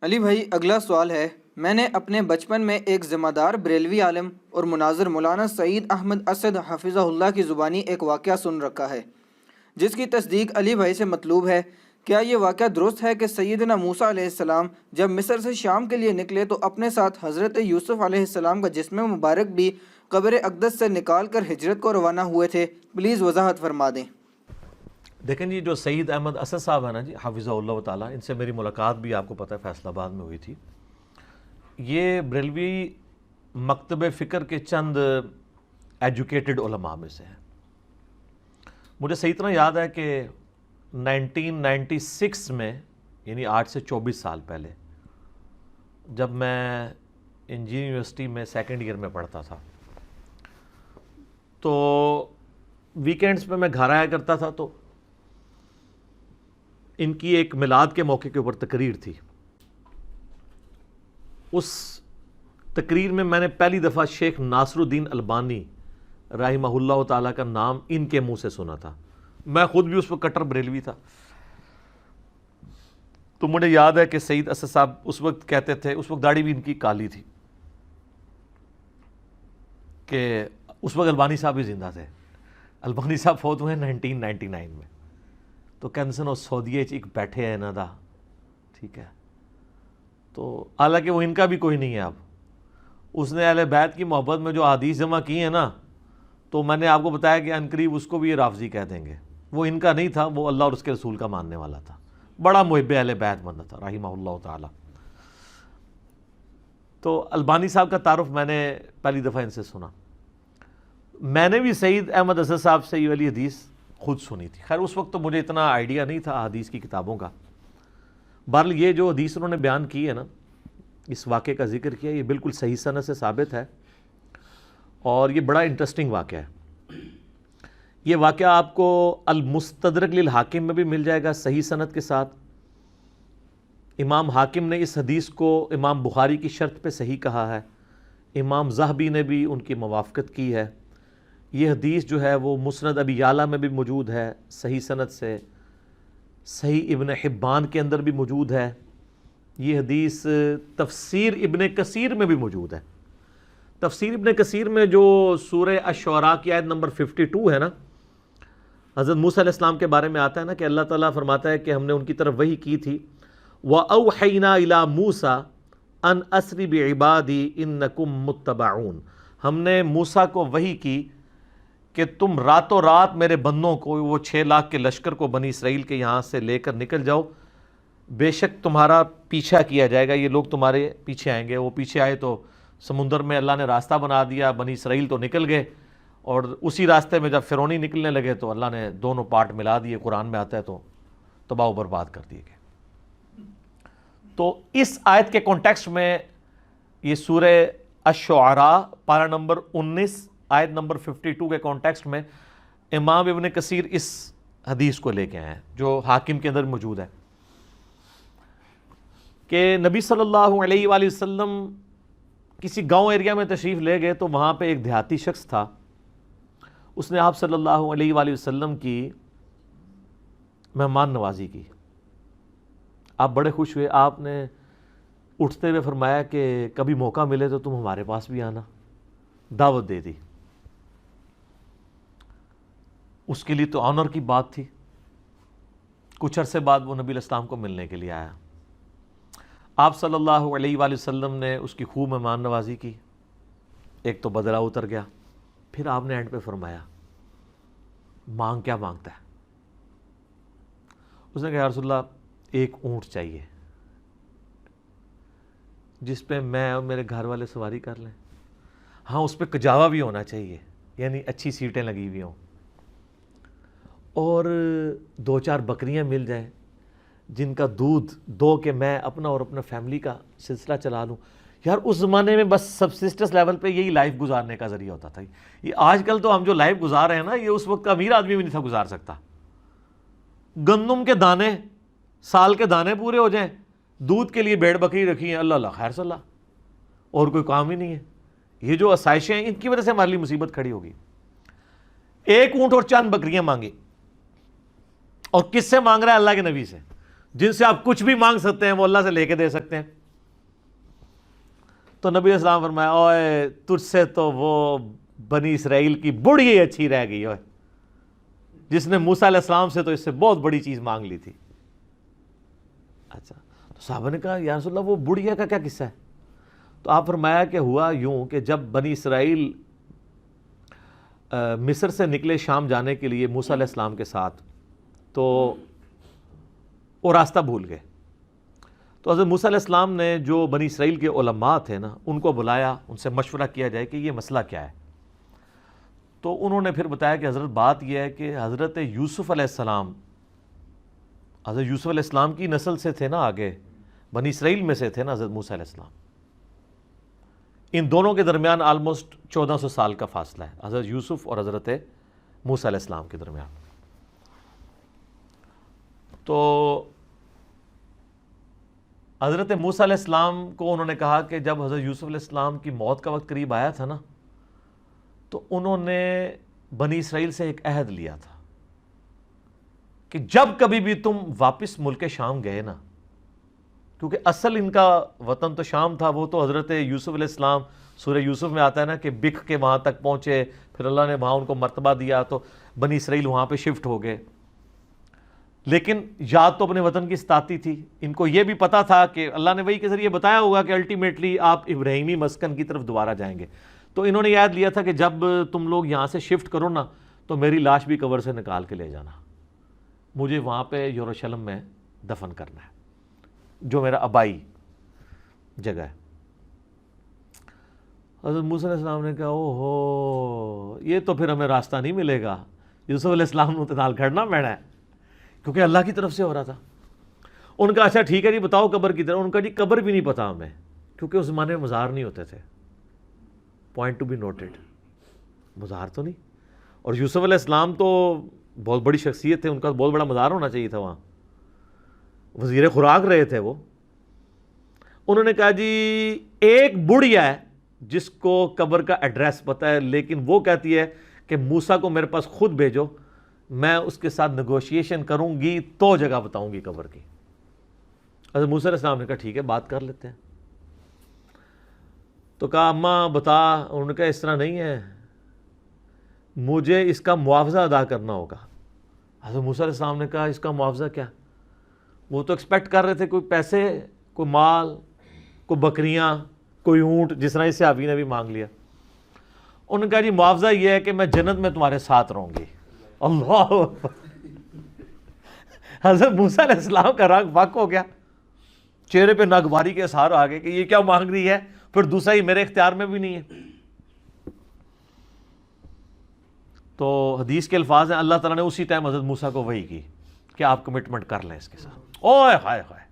علی بھائی، اگلا سوال ہے، میں نے اپنے بچپن میں ایک ذمہ دار بریلوی عالم اور مناظر مولانا سعید احمد اسد حفظہ اللہ کی زبانی ایک واقعہ سن رکھا ہے جس کی تصدیق علی بھائی سے مطلوب ہے۔ کیا یہ واقعہ درست ہے کہ سیدنا موسیٰ علیہ السلام جب مصر سے شام کے لیے نکلے تو اپنے ساتھ حضرت یوسف علیہ السلام کا جسم مبارک بھی قبر اقدس سے نکال کر ہجرت کو روانہ ہوئے تھے؟ پلیز وضاحت فرما دیں۔ دیکھیں جی، جو سعید احمد اسد صاحب ہیں نا جی، حفظہ اللہ تعالیٰ، ان سے میری ملاقات بھی آپ کو پتہ ہے فیصل آباد میں ہوئی تھی۔ یہ بریلوی مکتب فکر کے چند ایجوکیٹڈ علماء میں سے ہیں۔ مجھے صحیح طرح یاد ہے کہ 1996 میں، یعنی آج سے 24 سال پہلے، جب میں انجینئرنگ یونیورسٹی میں سیکنڈ ایئر میں پڑھتا تھا تو ویکینڈز پہ میں گھر آیا کرتا تھا، تو ان کی ایک میلاد کے موقع کے اوپر تقریر تھی۔ اس تقریر میں میں نے پہلی دفعہ شیخ ناصر الدین البانی رحمہ اللہ تعالیٰ کا نام ان کے منہ سے سنا تھا۔ میں خود بھی اس وقت کٹر بریلوی تھا، تو مجھے یاد ہے کہ سعید اسد صاحب اس وقت کہتے تھے، اس وقت داڑھی بھی ان کی کالی تھی، کہ اس وقت البانی صاحب بھی زندہ تھے۔ البانی صاحب فوت ہوئے 1999 میں، تو کینسن اور سعودیہ ایک بیٹھے ہیں نا دا، ٹھیک ہے، تو حالانکہ وہ ان کا بھی کوئی نہیں ہے۔ اب اس نے اہل بیت کی محبت میں جو احادیث جمع کی ہیں نا، تو میں نے آپ کو بتایا کہ عنقریب اس کو بھی یہ رافضی کہہ دیں گے۔ وہ ان کا نہیں تھا، وہ اللہ اور اس کے رسول کا ماننے والا تھا، بڑا محب اہل بیت بندہ تھا رحمہ اللہ تعالی۔ تو البانی صاحب کا تعارف میں نے پہلی دفعہ ان سے سنا۔ میں نے بھی سعید احمد اسد صاحب سے یہ والی حدیث خود سنی تھی۔ خیر اس وقت تو مجھے اتنا آئیڈیا نہیں تھا حدیث کی کتابوں کا۔ بہرحال یہ جو حدیث انہوں نے بیان کی ہے نا، اس واقعے کا ذکر کیا، یہ بالکل صحیح سند سے ثابت ہے، اور یہ بڑا انٹرسٹنگ واقعہ ہے۔ یہ واقعہ آپ کو المستدرک للحاکم میں بھی مل جائے گا صحیح سند کے ساتھ۔ امام حاکم نے اس حدیث کو امام بخاری کی شرط پہ صحیح کہا ہے، امام ذہبی نے بھی ان کی موافقت کی ہے۔ یہ حدیث جو ہے وہ مسند ابی یعلا میں بھی موجود ہے صحیح سند سے، صحیح ابن حبان کے اندر بھی موجود ہے۔ یہ حدیث تفسیر ابن کثیر میں بھی موجود ہے۔ تفسیر ابن کثیر میں جو سورہ الشعراء کی آیت نمبر 52 ہے نا، حضرت موسیٰ علیہ السلام کے بارے میں آتا ہے نا کہ اللہ تعالیٰ فرماتا ہے کہ ہم نے ان کی طرف وحی کی تھی، وَأَوْحَيْنَا إِلَىٰ مُوسَىٰ أَنْ أَسْرِ بِعِبَادِي إِنَّكُمْ مُتَّبَعُونَ، ہم نے موسیٰ کو وحی کی کہ تم راتوں رات میرے بندوں کو، وہ 6 لاکھ کے لشکر کو بنی اسرائیل کے یہاں سے لے کر نکل جاؤ، بے شک تمہارا پیچھا کیا جائے گا، یہ لوگ تمہارے پیچھے آئیں گے۔ وہ پیچھے آئے تو سمندر میں اللہ نے راستہ بنا دیا، بنی اسرائیل تو نکل گئے، اور اسی راستے میں جب فرعونی نکلنے لگے تو اللہ نے دونوں پارٹ ملا دیے، قرآن میں آتا ہے، تو تباہ و برباد کر دیے گئے۔ تو اس آیت کے کانٹیکسٹ میں یہ سورہ الشعراء پارہ نمبر 19 آیت نمبر 52 کے کانٹیکسٹ میں امام ابن کثیر اس حدیث کو لے کے آئے ہیں جو حاکم کے اندر موجود ہے، کہ نبی صلی اللہ علیہ وآلہ وسلم کسی گاؤں ایریا میں تشریف لے گئے، تو وہاں پہ ایک دیہاتی شخص تھا، اس نے آپ صلی اللہ علیہ وآلہ وسلم کی مہمان نوازی کی۔ آپ بڑے خوش ہوئے، آپ نے اٹھتے ہوئے فرمایا کہ کبھی موقع ملے تو تم ہمارے پاس بھی آنا، دعوت دے دی۔ اس کے لیے تو آنر کی بات تھی۔ کچھ عرصے بعد وہ نبی علیہ السلام کو ملنے کے لیے آیا، آپ صلی اللہ علیہ وآلہ وسلم نے اس کی خوب مہمان نوازی کی، ایک تو بدلہ اتر گیا۔ پھر آپ نے اینڈ پہ فرمایا مانگ کیا مانگتا ہے؟ اس نے کہا یا رسول اللہ ایک اونٹ چاہیے جس پہ میں اور میرے گھر والے سواری کر لیں، ہاں اس پہ کجاوا بھی ہونا چاہیے، یعنی اچھی سیٹیں لگی ہوئی ہوں، اور 2-4 بکریاں مل جائیں جن کا دودھ دو کہ میں اپنا اور اپنا فیملی کا سلسلہ چلا لوں۔ یار اس زمانے میں بس سبسسٹنس لیول پہ یہی لائف گزارنے کا ذریعہ ہوتا تھا۔ یہ آج کل تو ہم جو لائف گزار رہے ہیں نا، یہ اس وقت کا امیر آدمی بھی نہیں تھا گزار سکتا۔ گندم کے دانے، سال کے دانے پورے ہو جائیں، دودھ کے لیے بھیڑ بکری رکھی ہیں، اللہ اللہ خیر صلی اللہ، اور کوئی کام ہی نہیں ہے۔ یہ جو آسائشیں ہیں ان کی وجہ سے ہمارے لیے مصیبت کھڑی ہوگی۔ ایک اونٹ اور چند بکریاں مانگی، اور کس سے مانگ رہا ہے؟ اللہ کے نبی سے، جن سے آپ کچھ بھی مانگ سکتے ہیں وہ اللہ سے لے کے دے سکتے ہیں۔ تو نبی اسلام فرمایا اوے تجھ سے تو وہ بنی اسرائیل کی بڑھی اچھی رہ گئی اوے، جس نے موسیٰ علیہ السلام سے تو اس سے بہت بڑی چیز مانگ لی تھی۔ اچھا، تو صحابہ نے کہا یا رسول اللہ وہ بڑھیا کا کیا قصہ ہے؟ تو آپ فرمایا کہ ہوا یوں کہ جب بنی اسرائیل مصر سے نکلے شام جانے کے لیے موسیٰ علیہ السلام کے ساتھ، تو وہ راستہ بھول گئے۔ تو حضرت موسیٰ علیہ السلام نے جو بنی اسرائیل کے علماء تھے نا، ان کو بلایا، ان سے مشورہ کیا جائے کہ یہ مسئلہ کیا ہے۔ تو انہوں نے پھر بتایا کہ حضرت بات یہ ہے کہ حضرت یوسف علیہ السلام، حضرت یوسف علیہ السلام کی نسل سے تھے نا، آگے بنی اسرائیل میں سے تھے نا حضرت موسیٰ علیہ السلام، ان دونوں کے درمیان آلموسٹ 1400 سال کا فاصلہ ہے، حضرت یوسف اور حضرت موسیٰ علیہ السلام کے درمیان۔ تو حضرت موسیٰ علیہ السلام کو انہوں نے کہا کہ جب حضرت یوسف علیہ السلام کی موت کا وقت قریب آیا تھا نا، تو انہوں نے بنی اسرائیل سے ایک عہد لیا تھا کہ جب کبھی بھی تم واپس ملک شام گئے نا، کیونکہ اصل ان کا وطن تو شام تھا، وہ تو حضرت یوسف علیہ السلام سورہ یوسف میں آتا ہے نا کہ بکھ کے وہاں تک پہنچے، پھر اللہ نے وہاں ان کو مرتبہ دیا تو بنی اسرائیل وہاں پہ شفٹ ہو گئے۔ لیکن یاد تو اپنے وطن کی ستاتی تھی، ان کو یہ بھی پتا تھا کہ اللہ نے وحی کے ذریعے بتایا ہوگا کہ الٹیمیٹلی آپ ابراہیمی مسکن کی طرف دوبارہ جائیں گے۔ تو انہوں نے یاد لیا تھا کہ جب تم لوگ یہاں سے شفٹ کرو نا تو میری لاش بھی قبر سے نکال کے لے جانا، مجھے وہاں پہ یروشلم میں دفن کرنا ہے، جو میرا آبائی جگہ ہے۔ حضرت موسیٰ علیہ السلام نے کہا او ہو، یہ تو پھر ہمیں راستہ نہیں ملے گا، یوسف علیہ السلام نے نال کھڑنا پینا ہے، کیونکہ اللہ کی طرف سے ہو رہا تھا۔ ان کا اچھا ٹھیک ہے جی بتاؤ قبر کی طرف، ان کا جی قبر بھی نہیں پتا ہمیں، کیونکہ اس زمانے میں مزار نہیں ہوتے تھے، پوائنٹ ٹو بی نوٹڈ، مزار تو نہیں۔ اور یوسف علیہ السلام تو بہت بڑی شخصیت تھے، ان کا بہت بڑا مزار ہونا چاہیے تھا، وہاں وزیر خوراک رہے تھے وہ۔ انہوں نے کہا جی ایک بڑھیا ہے جس کو قبر کا ایڈریس پتا ہے، لیکن وہ کہتی ہے کہ موسیٰ کو میرے پاس خود بھیجو، میں اس کے ساتھ نیگوشیشن کروں گی تو جگہ بتاؤں گی قبر کی۔ حضرت موسیٰ علیہ السلام نے کہا ٹھیک ہے بات کر لیتے ہیں۔ تو کہا اماں بتا، انہوں نے کہا اس طرح نہیں ہے، مجھے اس کا معاوضہ ادا کرنا ہوگا۔ حضرت موسیٰ علیہ السلام نے کہا اس کا معاوضہ کیا؟ وہ تو ایکسپیکٹ کر رہے تھے کوئی پیسے، کوئی مال، کوئی بکریاں، کوئی اونٹ، جس طرح اس صحابی نے بھی مانگ لیا۔ انہوں نے کہا جی معاوضہ یہ ہے کہ میں جنت میں تمہارے ساتھ رہوں گی۔ اللہ اکبر! حضرت موسیٰ علیہ السلام کا رنگ فاق ہو گیا، چہرے پہ ناگواری کے اثار آ گئے کہ یہ کیا مانگ رہی ہے، پھر دوسرا ہی میرے اختیار میں بھی نہیں ہے۔ تو حدیث کے الفاظ ہیں اللہ تعالیٰ نے اسی ٹائم حضرت موسیٰ کو وحی کی کہ آپ کمٹمنٹ کر لیں اس کے ساتھ۔ اوہ ہائے ہائے،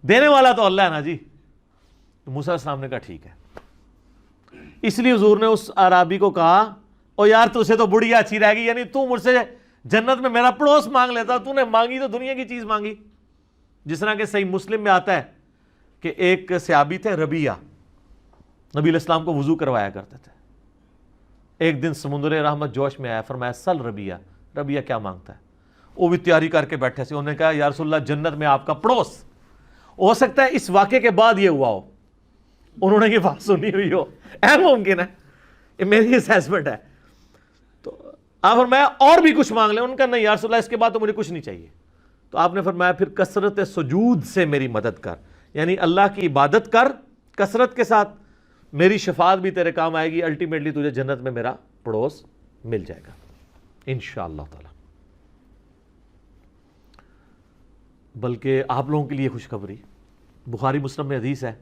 دینے والا تو اللہ ہے نا جی۔ تو موسیٰ علیہ السلام نے کہا ٹھیک ہے۔ اس لیے حضور نے اس اعرابی کو کہا او یار تجھے تو بڑھیا اچھی رہ گئی، یعنی تو مجھ سے جنت میں میرا پڑوس مانگ لیتا، تو نے مانگی تو دنیا کی چیز مانگی۔ جس طرح کہ صحیح مسلم میں آتا ہے کہ ایک صحابی تھے ربیہ، نبی علیہ السلام کو وضو کروایا کرتے تھے۔ ایک دن سمندر رحمت جوش میں آیا، فرمایا سل ربیہ، ربیہ کیا مانگتا ہے؟ وہ بھی تیاری کر کے بیٹھے تھے، انہوں نے کہا یا رسول اللہ جنت میں آپ کا پڑوس۔ ہو سکتا ہے اس واقعے کے بعد یہ ہوا ہو، انہوں نے یہ بات سنی ہوئی ہو، اہم ممکن ہے، یہ میری اسیسمنٹ ہے۔ تو آپ فرمایا اور بھی کچھ مانگ لیں، ان کا نہیں یا رسول اللہ اس کے بعد تو مجھے کچھ نہیں چاہیے۔ تو آپ نے فرمایا پھر کثرت سجود سے میری مدد کر، یعنی اللہ کی عبادت کر کثرت کے ساتھ، میری شفاعت بھی تیرے کام آئے گی، الٹیمیٹلی تجھے جنت میں میرا پڑوس مل جائے گا انشاءاللہ تعالی۔ بلکہ آپ لوگوں کے لیے خوشخبری، بخاری مسلم میں حدیث ہے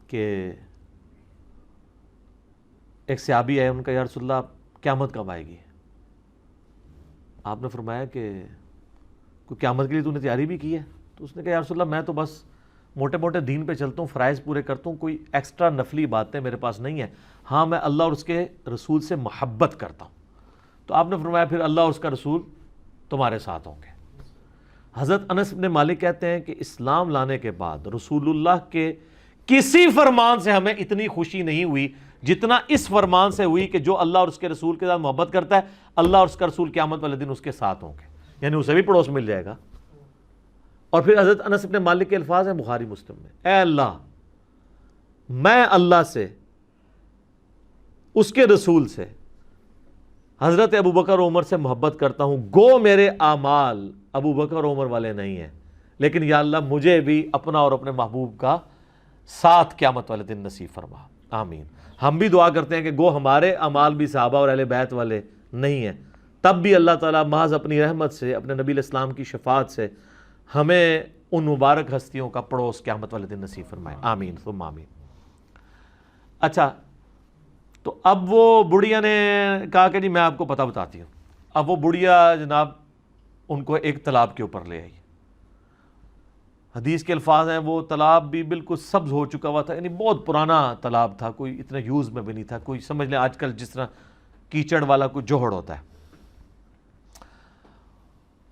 کہ ایک صحابی ہے، ان کا یا رسول اللہ قیامت کب آئے گی؟ آپ نے فرمایا کہ کوئی قیامت کے لیے تو نے تیاری بھی کی ہے؟ تو اس نے کہا یا رسول اللہ میں تو بس موٹے موٹے دین پہ چلتا ہوں، فرائض پورے کرتا ہوں، کوئی ایکسٹرا نفلی باتیں میرے پاس نہیں ہیں، ہاں میں اللہ اور اس کے رسول سے محبت کرتا ہوں۔ تو آپ نے فرمایا پھر اللہ اور اس کا رسول تمہارے ساتھ ہوں گے۔ حضرت انس بن مالک کہتے ہیں کہ اسلام لانے کے بعد رسول اللہ کے کسی فرمان سے ہمیں اتنی خوشی نہیں ہوئی جتنا اس فرمان سے ہوئی کہ جو اللہ اور اس کے رسول کے ساتھ محبت کرتا ہے اللہ اور اس کا رسول قیامت والے دن اس کے ساتھ ہوں گے، یعنی اسے بھی پڑوس مل جائے گا۔ اور پھر حضرت انس بن مالک کے الفاظ ہیں بخاری مسلم میں، اے اللہ میں اللہ سے، اس کے رسول سے، حضرت ابو بکر عمر سے محبت کرتا ہوں، گو میرے اعمال ابو بکر عمر والے نہیں ہیں، لیکن یا اللہ مجھے بھی اپنا اور اپنے محبوب کا ساتھ قیامت والے دن نصیب فرما، آمین۔ ہم بھی دعا کرتے ہیں کہ گو ہمارے اعمال بھی صحابہ اور اہل بیت والے نہیں ہیں، تب بھی اللہ تعالیٰ محض اپنی رحمت سے، اپنے نبی علیہ السلام کی شفاعت سے ہمیں ان مبارک ہستیوں کا پڑوس قیامت والے دن نصیب فرمائے، آمین ثم آمین۔ اچھا، تو اب وہ بڑھیا نے کہا کہ جی میں آپ کو پتہ بتاتی ہوں۔ اب وہ بڑھیا جناب ان کو ایک تالاب کے اوپر لے آئی۔ حدیث کے الفاظ ہیں وہ تالاب بھی بالکل سبز ہو چکا ہوا تھا، یعنی بہت پرانا تالاب تھا، کوئی اتنا یوز میں بھی نہیں تھا، کوئی سمجھ لیں آج کل جس طرح کیچڑ والا کوئی جوہڑ ہوتا ہے۔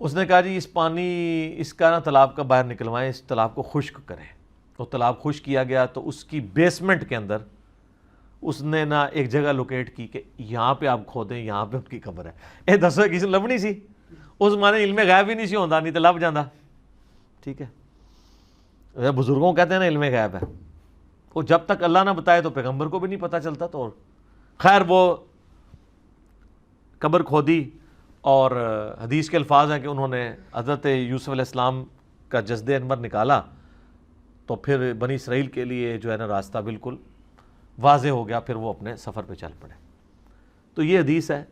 اس نے کہا جی اس پانی اس کا نا تالاب کا باہر نکلوائیں، اس تالاب کو خشک کریں۔ وہ تالاب خشک کیا گیا تو اس کی بیسمنٹ کے اندر اس نے نا ایک جگہ لوکیٹ کی کہ یہاں پہ آپ کھودیں، یہاں پہ ان کی قبر ہے۔ اے دسو کسی لبنی سی، اس مانے علم غیب ہی نہیں سی ہوندا، نہیں تو لب جاندہ، ٹھیک ہے۔ بزرگوں کہتے ہیں نا علم غیب ہے، وہ جب تک اللہ نہ بتائے تو پیغمبر کو بھی نہیں پتہ چلتا۔ تو خیر وہ قبر کھودی، اور حدیث کے الفاظ ہیں کہ انہوں نے حضرت یوسف علیہ السلام کا جسد انور نکالا، تو پھر بنی اسرائیل کے لیے جو ہے نا راستہ بالکل واضح ہو گیا، پھر وہ اپنے سفر پہ چل پڑے۔ تو یہ حدیث ہے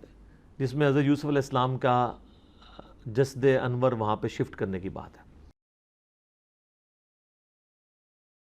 جس میں حضرت یوسف علیہ السلام کا جسد انور وہاں پہ شفٹ کرنے کی بات ہے۔